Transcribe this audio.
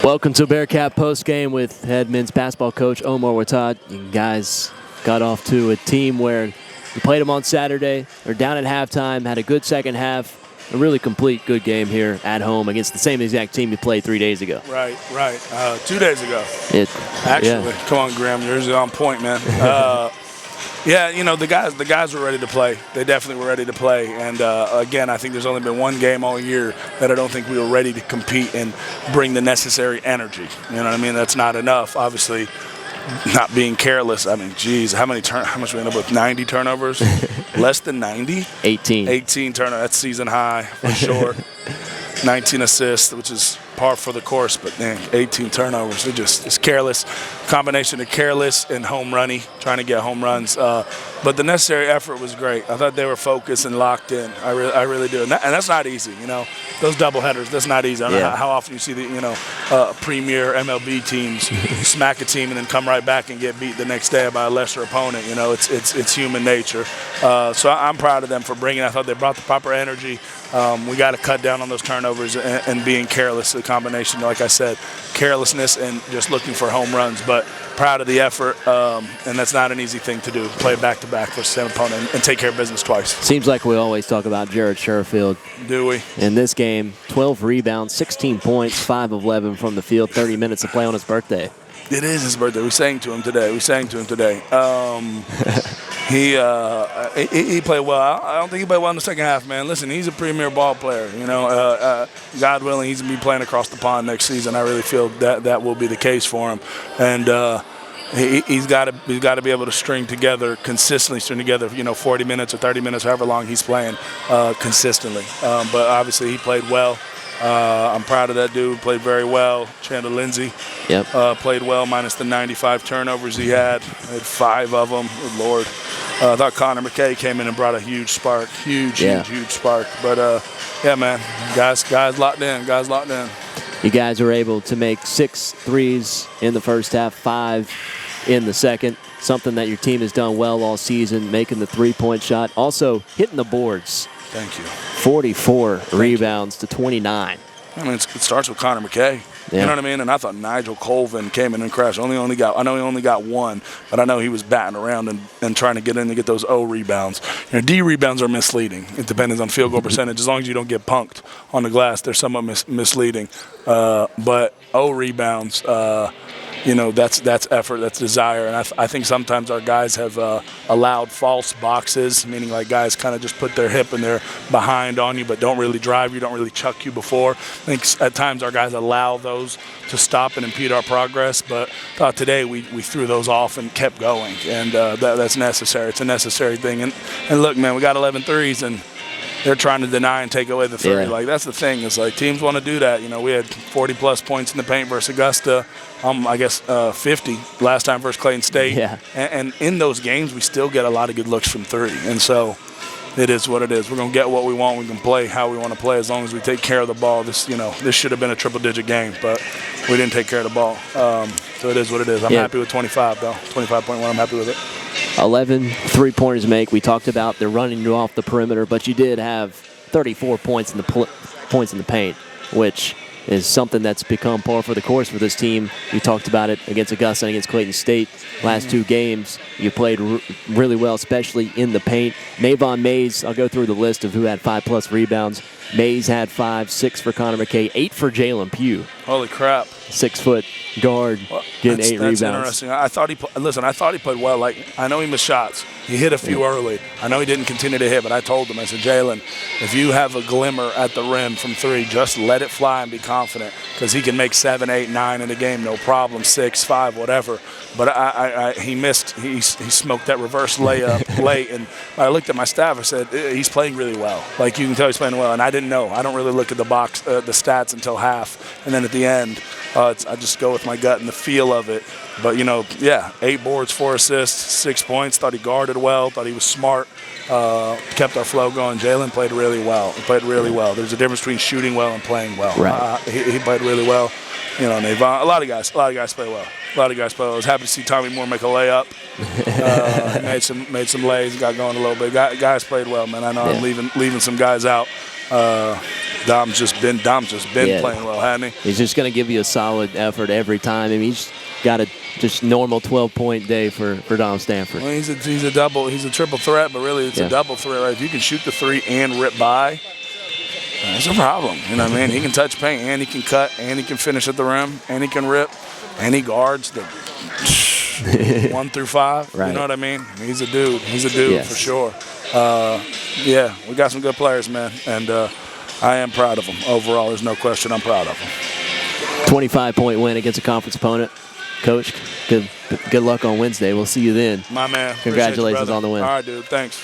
Welcome to Bearcat Postgame with head men's basketball coach Omar Wattad. You guys got off to a team where you played them on Saturday. They're down at halftime, had a good second half, a really complete good game here at home against the same exact team you played 3 days ago. Right. 2 days ago. Actually. Come on, Graham, yours is on point, man. Yeah, you know, the guys were ready to play. They definitely were ready to play. And, again, I think there's only been one game all year that I don't think we were ready to compete and bring the necessary energy. You know what I mean? That's not enough. Obviously, not being careless. I mean, geez, how much we end up with? 90 turnovers? Less than 90? 18. 18 turnovers. That's season high for sure. 19 assists, which is par for the course, but man, 18 turnovers. It's careless. Combination of careless and home runny, trying to get home runs. But the necessary effort was great. I thought they were focused and locked in. I really do. And that's not easy, you know. Those doubleheaders, that's not easy. I don't know how often you see the, premier MLB teams smack a team and then come right back and get beat the next day by a lesser opponent. You know, it's human nature. So I'm proud of them for bringing it. I thought they brought the proper energy. We got to cut down on those turnovers and being careless. The combination, like I said, carelessness and just looking for home runs. But proud of the effort, and that's not an easy thing to do. Play back-to-back for the same opponent and take care of business twice. Seems like we always talk about Jared Sherfield. Do we? In this game, 12 rebounds, 16 points, 5 of 11 from the field, 30 minutes to play on his birthday. It is his birthday. We sang to him today. He played well. I don't think he played well in the second half, man. Listen, he's a premier ball player. You know, God willing, he's gonna be playing across the pond next season. I really feel that will be the case for him, and he's got to be able to string together 40 minutes or 30 minutes, however long he's playing consistently. But obviously, he played well. I'm proud of that dude. Played very well. Chandler Lindsay played well, minus the 95 turnovers he had. Had 5 of them. Good Lord. I thought Connor McKay came in and brought a huge spark. Huge spark. But, yeah, man, guys locked in. You guys were able to make 6 threes in the first half, 5 in the second. Something that your team has done well all season, making the three-point shot. Also hitting the boards. Thank you. 44 rebounds to 29. I mean, it starts with Connor McKay. Yeah. You know what I mean? And I thought Nigel Colvin came in and crashed. I know he only got 1, but I know he was batting around and trying to get in to get those O rebounds. You know, D rebounds are misleading. It depends on field goal percentage. As long as you don't get punked on the glass, they're somewhat misleading. But O rebounds, that's effort, that's desire. And I think sometimes our guys have allowed false boxes, meaning like guys kind of just put their hip and they're behind on you but don't really drive you, don't really chuck you before. I think at times our guys allow those to stop and impede our progress. But today we threw those off and kept going. And that's necessary. It's a necessary thing. And look, man, we got 11 threes and they're trying to deny and take away the 3. Like, that's the thing. It's like teams want to do that. You know, we had 40-plus points in the paint versus Augusta. 50 last time versus Clayton State. Yeah. And in those games, we still get a lot of good looks from 3. And so it is what it is. We're going to get what we want. We can play how we want to play as long as we take care of the ball. This should have been a triple-digit game, but we didn't take care of the ball. So it is what it is. I'm happy with 25, though. 25.1, I'm happy with it. 11 three-pointers make. We talked about they're running you off the perimeter, but you did have 34 points in the paint, which is something that's become par for the course for this team. You talked about it against Augusta and against Clayton State. Last 2 games, you played really well, especially in the paint. Mavon Mays, I'll go through the list of who had 5-plus rebounds. Mays had 5, 6 for Connor McKay, 8 for Jalen Pugh. Holy crap. 6-foot guard getting 8 rebounds. That's interesting. I thought he played well. Like, I know he missed shots. He hit a few early. I know he didn't continue to hit, but I told him, I said, Jalen, if you have a glimmer at the rim from 3, just let it fly and be confident, because he can make 7, 8, 9 in a game, no problem, 6, 5, whatever. But he missed. He smoked that reverse layup late, and I looked at my staff. I said, he's playing really well. Like, you can tell he's playing well, and I didn't know. I don't really look at the stats until half, and then at the end, I just go with my gut and the feel of it. But, 8 boards, 4 assists, 6 points. Thought he guarded well. Thought he was smart. Kept our flow going. Jalen played really well. There's a difference between shooting well and playing well. Right. He played really well. Navon, a lot of guys play well. I was happy to see Tommy Moore make a layup. Made some lays, got going a little bit. Guys played well, man. I know I'm leaving some guys out. Dom's just been Yeah. playing well, hasn't he? He's just going to give you a solid effort every time. I mean, he's got a just normal 12-point day for Dom Stanford. Well, he's a triple threat, but really it's a double threat, right? If you can shoot the three and rip by, it's a problem. You know what I mean? He can touch paint, and he can cut, and he can finish at the rim, and he can rip, and he guards the 1 through 5. Right. You know what I mean? He's a dude. He's a dude Yes. for sure. Yeah, we got some good players, man, and I am proud of them. Overall, there's no question I'm proud of them. 25-point win against a conference opponent. Coach, good luck on Wednesday. We'll see you then. My man. Congratulations Appreciate you, brother. on the win. All right, dude. Thanks.